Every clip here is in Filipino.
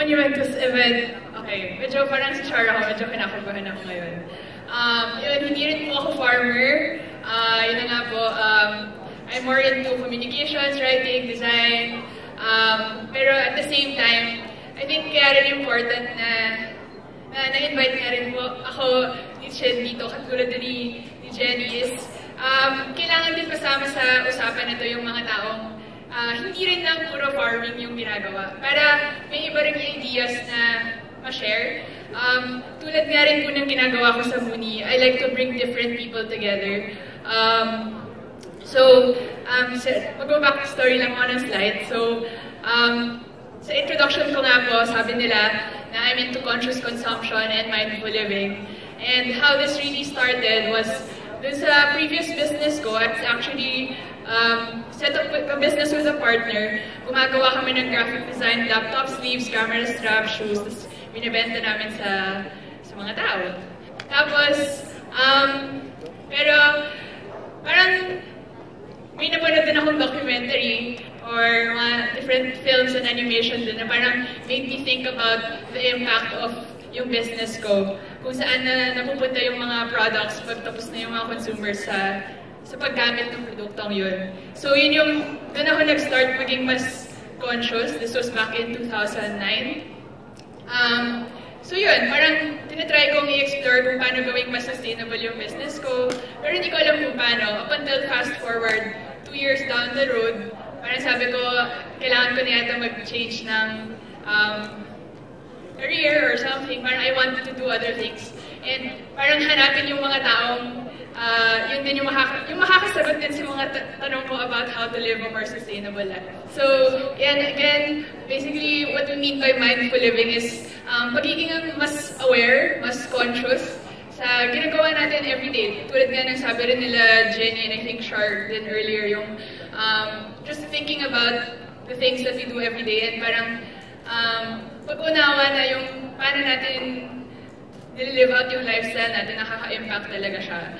monumentous event. Okay, medyo parang si Shara ako, medyo kinakabahan ako ngayon. Yun, hindi rin po ako farmer. Yun na nga po, I'm more into communications, writing, design. Pero at the same time, I think kaya rin important na na-invite nga rin po ako ni Chen dito, katulad ni Jenny is, kailangan din kasama sa usapan na ito yung mga taong hindi rin lang puro farming yung ginagawa. Para may iba rin ideas na ma-share. Tulad nga rin po ng ginagawa ko sa Muni, I like to bring different people together. Mag-go back to story lang ako ng slide. So, sa introduction ko nga po, sabi nila na I'm into conscious consumption and mindful living. And how this really started was, dun sa previous business ko, I was actually set up a business with a partner. Gumagawa kami ng graphic design, laptop sleeves, camera straps, shoes, tapos binibenta namin sa mga tao. Tapos, pero parang may napanood din akong documentary or mga different films and animation din na parang made me think about the impact of yung business ko. Kung saan na napupunta yung mga products pagtapos na yung mga consumers sa paggamit ng produktong yun. So yun yung, doon ako nag-start maging mas conscious. This was back in 2009. So yun, parang tinatry kong i-explore kung paano gawing mas sustainable yung business ko. Pero hindi ko alam kung paano. Up until fast forward, 2 years down the road, parang sabi ko, kailangan ko na yata mag-change ng career or something. Parang I wanted to do other things. And parang hanapin yung mga taong yun din yung makakasagot din sa mga tanong ko about how to live a more sustainable life. So, yan, again, basically what we mean by mindful living is pagiging mas aware, mas conscious sa ginagawa natin everyday. Tulad nga ng sabi rin nila Jenny and I think Shar din earlier, yung just thinking about the things that we do everyday and parang pag-unawa na yung paano natin nililive out yung lifestyle natin, nakaka-impact talaga siya.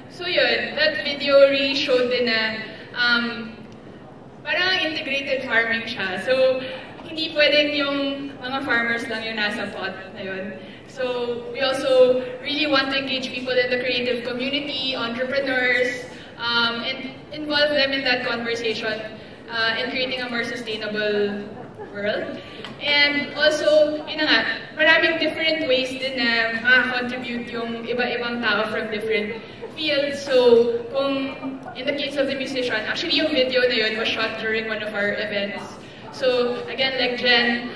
So yun, that video really showed din na parang integrated farming siya. So, hindi pwedeng yung mga farmers lang yung nasa pot na yun. So, we also really want to engage people in the creative community, entrepreneurs, and involve them in that conversation in creating a more sustainable world. And also, yun na nga, maraming different ways din na makakontribute yung iba-ibang tao from different fields. So, kung in the case of the musician, actually yung video na yun was shot during one of our events. So, again, like Jen,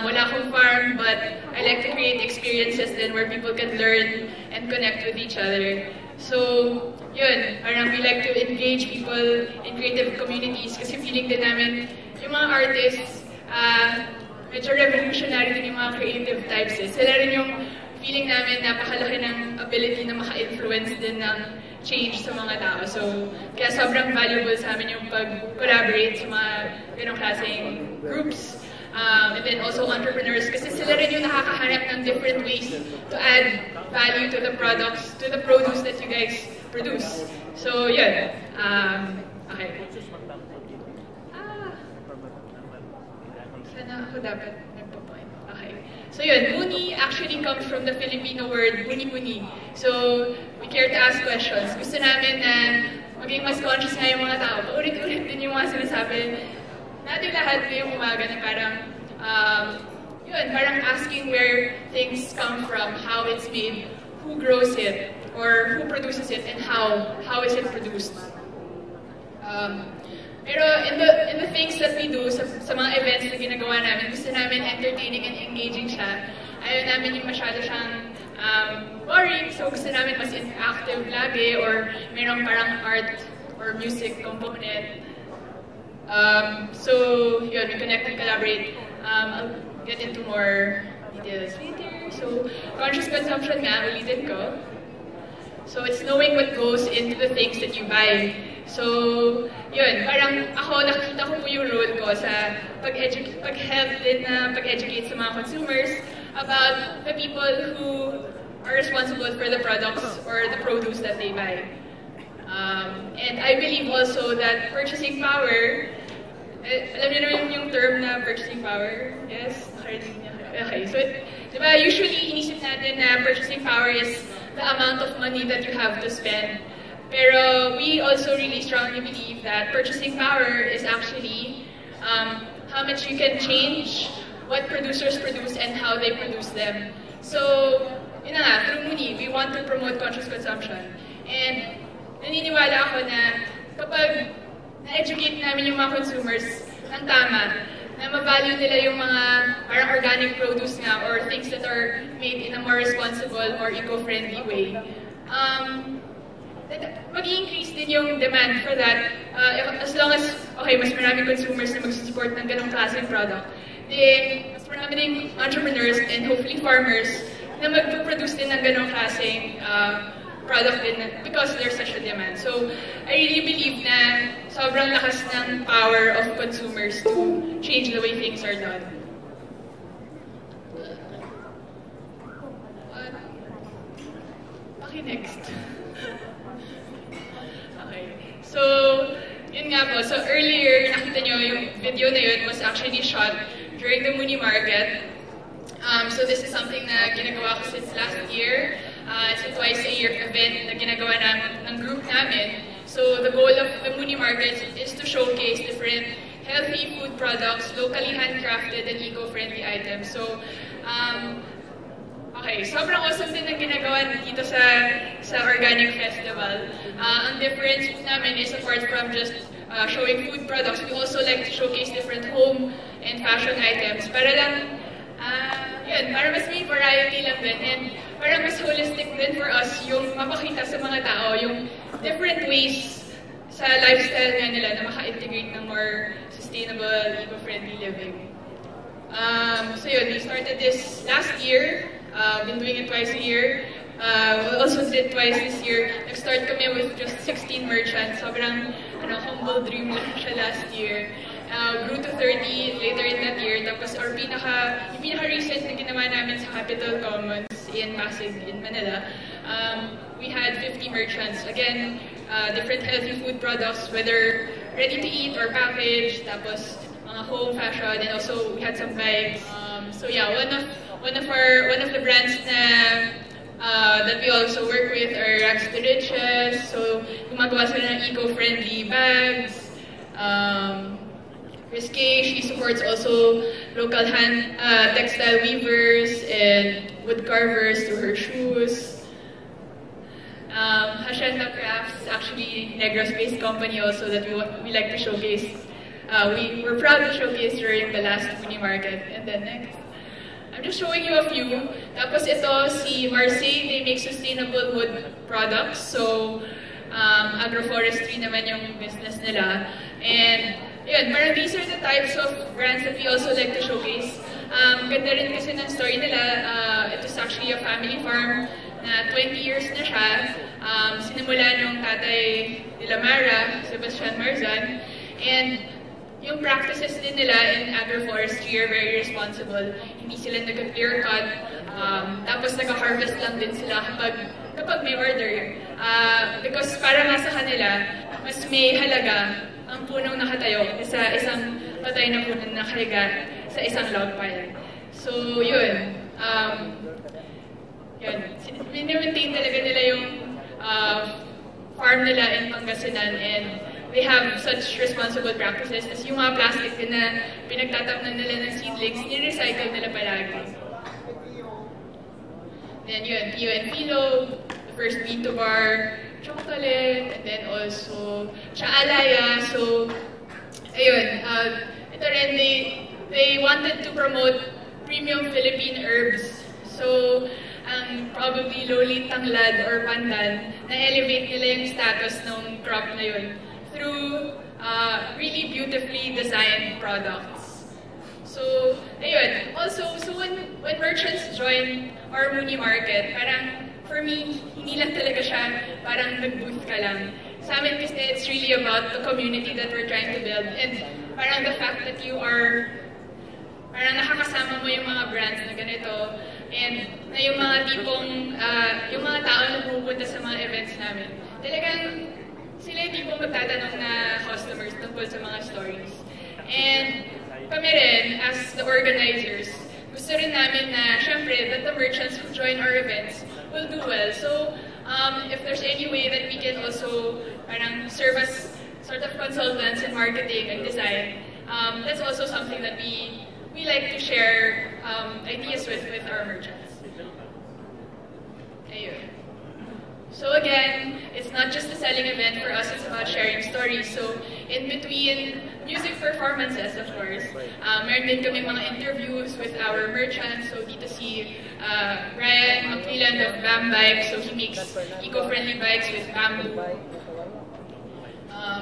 wala akong farm, but I like to create experiences then where people can learn and connect with each other. So, yun, parang we like to engage people in creative communities kasi feeling din namin yung mga artists, medyo revolutionary din yung mga creative types eh. Sila rin yung feeling namin napakalaki ng ability na maka-influence din ng change sa mga tao. So, kaya sobrang valuable sa amin yung pag-collaborate sa mga ganong klaseng groups. And then also entrepreneurs, kasi sila rin yung nakakahanap ng different ways to add value to the products, to the produce that you guys produce. So, yun. Okay. Sana ako dapat nagpo-point. Okay. So yun, Muni actually comes from the Filipino word muni-muni. So, we care to ask questions. Gusto namin na maging mas conscious nga yung mga tao. Paulit-ulit din yung mga sinasabi natin lahat ngayong umaga na parang, yun, parang asking where things come from, how it's made, who grows it, or who produces it, and how is it produced. Pero in the things that we do, sa mga events na ginagawa namin, gusto namin entertaining and engaging siya. Ayaw namin yung masyado siyang boring, so gusto namin mas interactive lagi, or mayroong parang art or music component. So, yun, we connect and collaborate. I'll get into more details later. So, conscious consumption nga, ulitin ko. So, it's knowing what goes into the things that you buy. So, yun, parang ako, nakikita ko po yung role ko sa pag-help din na pag-educate sa mga consumers about the people who are responsible for the products or the produce that they buy. And I believe also that purchasing power alam niyo naman yung term na purchasing power? Yes? Nakarinig niya. Okay, so, diba, usually, inisip natin na purchasing power is the amount of money that you have to spend. Pero we also really strongly believe that purchasing power is actually how much you can change what producers produce and how they produce them. So, yun na nga, through Muni, we want to promote conscious consumption. And naniniwala ako na kapag na-educate namin yung mga consumers ng tama, na ma-value nila yung mga parang organic produce nga or things that are made in a more responsible, more eco-friendly way, mag-i-increase din yung demand for that. As long as, okay, mas maraming consumers na mag-support ng ganong klaseng product, then mas marami din entrepreneurs and hopefully farmers na mag-produce din ng ganong klaseng product din because there's such a demand. So, I really believe na sobrang lakas ng power of consumers to change the way things are done. Okay, next. Okay. So, yun nga po. So, earlier, nakita nyo yung video na yun was actually shot during the Muni market. So, this is something na ginagawa ko since last year. It's a twice-a-year event na ginagawa ng group namin. So, the goal of the Muni market is to showcase different healthy food products, locally handcrafted and eco-friendly items. So, okay, sobrang awesome din ang ginagawa dito sa Organic Festival. Ang difference namin is apart from just showing food products, we also like to showcase different home and fashion items para lang, yun, para mas may variety lang din and para mas holistic din for us yung mapakita sa mga tao yung different ways sa lifestyle nga nila na maka-integrate ng more sustainable, eco-friendly living. So yun, we started this last year. Been doing it twice a year. We also did it twice this year. Nag-start kami with just 16 merchants. Sobrang humble dream lang siya last year. Grew to 30 later in that year. Tapos yung pinaka-recent na ginawa namin sa Capital Commons in Pasig, in Manila, we had 50 merchants. Again, different healthy food products, whether ready to eat or packaged, tapos mga home fashion, and also we had some bags. So yeah, one of the brands that we also work with are Rags to Riches. So gumagawa sila ng eco-friendly bags. Risque, she supports also local textile weavers and wood carvers through her shoes. Hacienda Crafts, actually Negros-based company also that we like to showcase. We're proud to showcase during the last Muni market. And then next, I'm just showing you a few. Tapos ito, si Marseille, they make sustainable wood products. So, agroforestry naman yung business nila. And yun, parang these are the types of brands that we also like to showcase. Ganda rin kasi ng story nila. It was actually a family farm na 20 years na siya. Sinimula nung tatay nila Mara, Sebastian Marzan. And yung practices din nila in agroforestry are very responsible. Hindi sila nag-clear cut. Tapos nag-harvest lang din sila kapag may order. Because para nga sa kanila, mas may halaga ang punong nakatayo sa isang patay na punong nakahiga sa isang log pile. So, yun. Minimaintain talaga nila yung farm nila in Pangasinan and they have such responsible practices. Tapos yung mga plastic din na pinagtatamnan nila ng seedlings, ni-recycle nila palagi. Then yun, Pio and Philo, the first bean to bar, chocolate, and then also Chaalaya. So, ayun, ito rin, they wanted to promote premium Philippine herbs. So, ang probably lowly tanglad or pandan, na-elevate nila yung status ng crop na yun through really beautifully designed products. So, ayun. Also, so when merchants join our Muni market, parang for me, hindi lang talaga siya parang nag-booth ka lang. Sa amin kasi it's really about the community that we're trying to build and parang the fact that you are parang nakakasama mo yung mga brands na ganito and na yung mga tipong yung mga tao na pupunta sa mga events namin. Talagang sila yung tipong magtatanong na customers tungkol sa mga stories. And kami rin, as the organizers, gusto rin namin na, syempre, that the merchants who join our events will do well. So, if there's any way that we can also parang serve as sort of consultants in marketing and design, that's also something that we like to share ideas with our merchants. Ayun. So again, it's not just a selling event for us, it's about sharing stories. So in between music performances, of course, meron din kami mga interviews with our merchants. So dito si Ryan Macmillan of Bam Bikes, so he makes eco-friendly bikes with bamboo.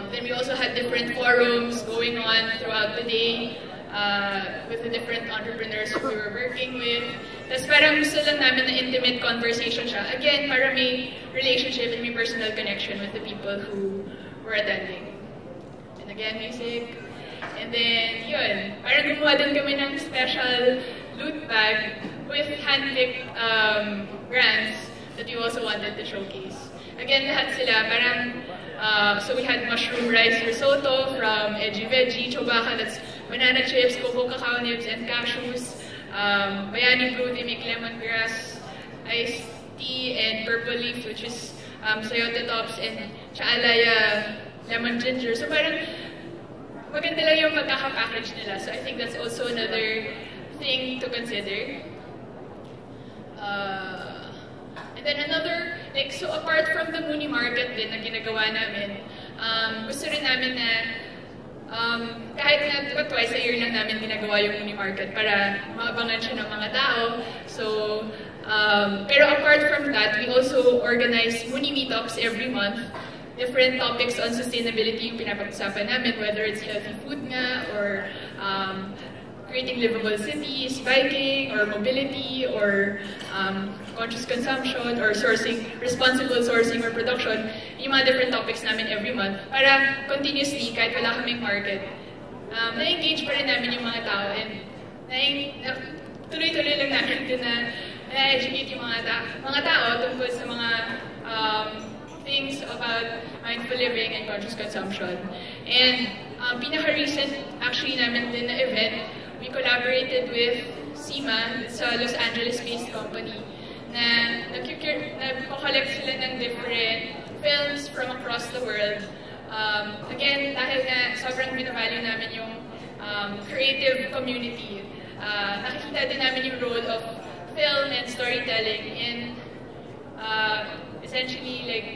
Then we also had different forums going on throughout the day with the different entrepreneurs who we were working with. Tapos parang gusto lang namin na intimate conversation siya. Again, para may relationship and may personal connection with the people who were attending. And again, music. And then, yun, parang gumawa din kami ng special loot bag with hand-picked brands that we also wanted to showcase. Again, lahat sila, parang, so we had mushroom rice risotto from Edgy Veggie, chobaka, that's banana chips, cocoa cacao nibs, and cashews. Bayani brew, they make lemongrass, iced tea, and purple leaf, which is sayote tops, and chaalaya lemon ginger. So parang maganda lang yung pagkaka-package nila. So I think that's also another thing to consider. And then another, like, so apart from the Muni market din na ginagawa namin, gusto rin namin na kahit na diba, twice a year lang namin ginagawa yung Muni market para maabangan siya ng mga tao. So, pero apart from that, we also organize Muni meetups every month. Different topics on sustainability yung pinapag-usapan namin, whether it's healthy food nga, or creating livable cities, biking, or mobility, or conscious consumption, or sourcing, responsible sourcing or production. Yung mga different topics namin every month para continuously, kahit wala kaming market, na-engage pa rin namin yung mga tao, and tuloy-tuloy lang namin din na na-educate yung mga tao tungkol sa mga things about mindful living and conscious consumption. And pinaka-recent actually namin din na event, we collaborated with SEMA, it's a Los Angeles-based company, na nag-collect sila ng different films from across the world. Again, dahil na sobrang binavalue namin yung creative community, nakikita din namin yung role of film and storytelling in essentially like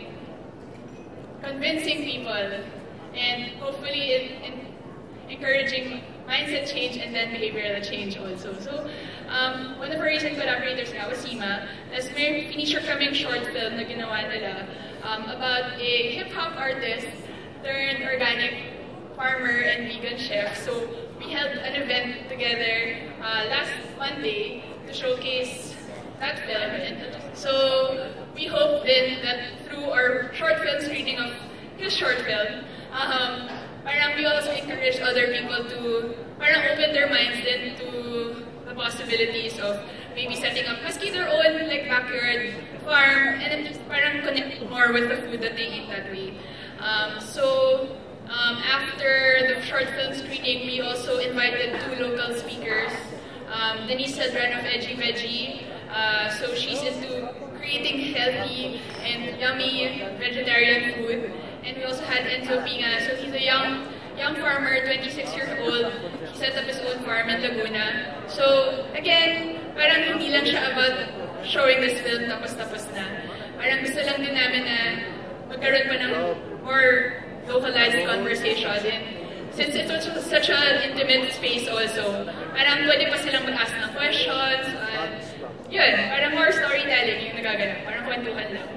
convincing people and hopefully in encouraging mindset change and then behavioral change also. So, one of our recent collaborators now was SEMA. Tapos may finisher kaming short film na ginawa nila about a hip-hop artist turned organic farmer and vegan chef. So, we held an event together last Monday to showcase that film. And so, we hope then that through our short film screening of his short film, parang we also encourage other people to parang open their minds then to the possibilities of maybe setting up maski their own like backyard farm and then just parang connect more with the food that they eat that way. So after the short film screening, we also invited 2 local speakers. Denise Sedran of Edgy Veggie, so she's into creating healthy and yummy vegetarian food. And we also had Enzo Pinga, so he's a young farmer, 26-year-old. He set up his own farm in Laguna. So again, parang hindi lang siya about showing this film tapos-tapos na. Parang gusto lang din namin na magkaroon pa ng more localized conversation. And since it was such an intimate space also, parang pwede pa silang mag-ask ng questions. Yun, parang more storytelling yung nagaganap. Parang kwentuhan lang.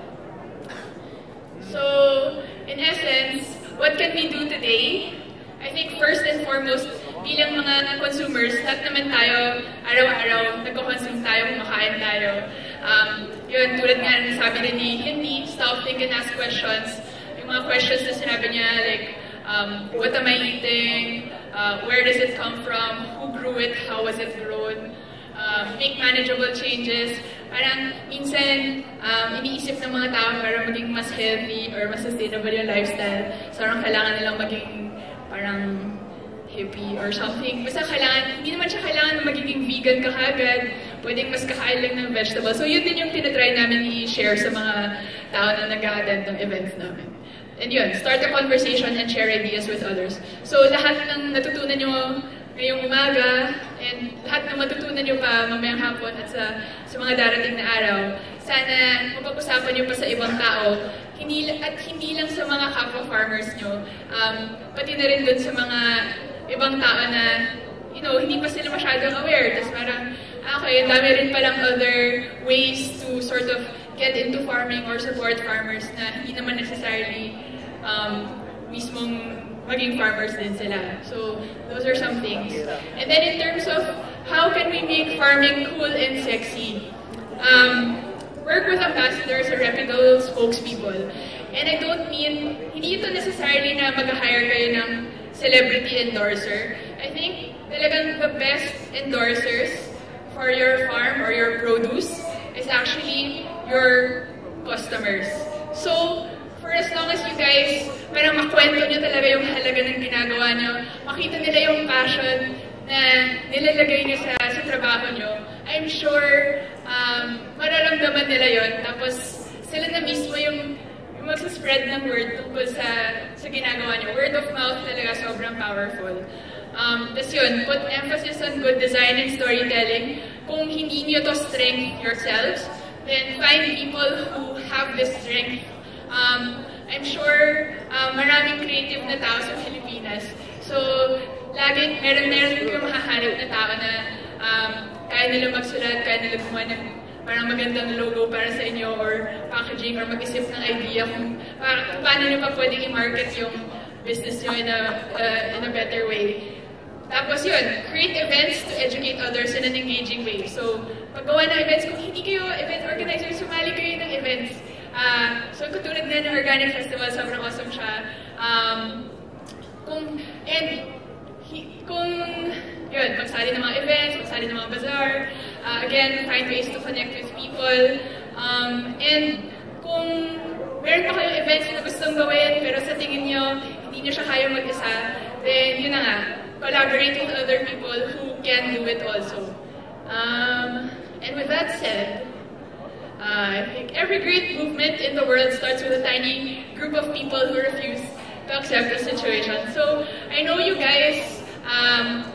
So, in essence, what can we do today? I think first and foremost, bilang mga consumers, lahat naman tayo, araw-araw, nagko-consume tayo, kumakain tayo. Yun, tulad nga ng sabi rin ni Hindi, stop, think, and ask questions. Yung mga questions na sinabi niya, like, what am I eating? Where does it come from? Who grew it? How was it grown? Make manageable changes. Parang minsan, iniisip ng mga tao para maging mas healthy or mas sustainable yung lifestyle. So parang kailangan nilang maging parang hippie or something. Basta kailangan, hindi naman siya kailangan na magiging vegan ka kagad. Pwedeng mas kakain lang ng vegetables. So yun din yung tinatry namin i-share sa mga tao na nag-a-attend ng events namin. And yun, start a conversation and share ideas with others. So lahat ng natutunan nyo ngayong umaga, and lahat ng matutunan nyo pa mamayang hapon at sa mga darating na araw, sana mapag-usapan nyo pa sa ibang tao, hindi lang sa mga kapwa farmers nyo, pati na rin dun sa mga ibang tao na, hindi pa sila masyadong aware. Tapos parang, okay, dami rin palang other ways to sort of get into farming or support farmers na hindi naman necessarily mismong maging farmers din sila. So, those are some things. And then in terms of how can we make farming cool and sexy, work with ambassadors or reputable spokespeople. And I don't mean, hindi ito necessarily na mag-hire kayo ng celebrity endorser. I think talagang the best endorsers for your farm or your produce is actually your customers. So, for as long as you guys, parang makwento nyo talaga yung halaga ng ginagawa nyo, makita nila yung passion na nilalagay nyo sa trabaho nyo, I'm sure mararamdaman nila yon. Tapos sila na mismo yung magsaspread ng word tungkol sa ginagawa nyo. Word of mouth talaga sobrang powerful. Tapos yun, put emphasis on good design and storytelling. Kung hindi nyo to strength yourselves, then find people who have this strength. I'm sure maraming creative na tao sa Pilipinas. So, lagi meron kayong mahahanap na tao na kaya nila magsulat, kaya nila gumawa ng parang magandang logo para sa inyo or packaging or mag-isip ng idea kung paano nyo pa pwedeng i-market yung business nyo in a better way. Tapos yun, create events to educate others in an engaging way. So, paggawa ng events, kung hindi kayo event organizer, sumali kayo ng events. So, katulad na ng Organic Festival, sobrang awesome siya. Kung pagsali ng mga events, pagsali ng mga bazaar, again, find ways to connect with people. And kung meron pa kayong events na gustong gawin, pero sa tingin nyo, hindi nyo siya kaya mag-isa, then yun na nga, collaborate with other people who can do it also. And with that said, I think every great movement in the world starts with a tiny group of people who refuse to accept the situation. So I know you guys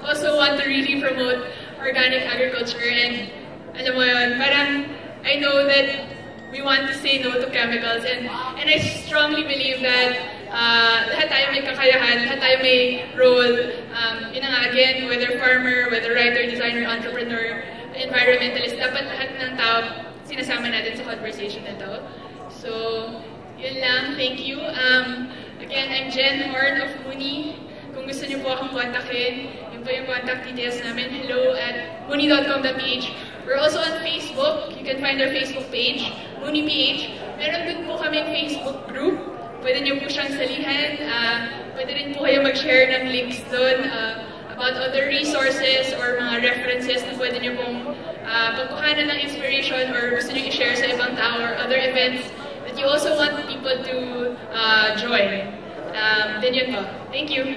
also want to really promote organic agriculture, and alam mo yun, parang I know that we want to say no to chemicals, and I strongly believe that lahat tayo may kakayahan, lahat tayo may role. Yun nga, again, whether farmer, whether writer, designer, entrepreneur, environmentalist, dapat lahat ng tao sinasama natin sa conversation na to. So, yun lang. Thank you. Again, I'm Jen Horn of Muni. Kung gusto niyo po akong kontakin, yun po yung contact details namin. hello@muni.com.ph. We're also on Facebook. You can find our Facebook page, MuniPH. Meron din po kaming Facebook group. Pwede niyo po siyang salihan. Pwede rin po kayo mag-share ng links doon about other resources or mga references na pwede niyo pong pagkuhanan ng inspiration or gusto niyo i-share sa ibang tao or other events that you also want people to join. Then yun po. Thank you.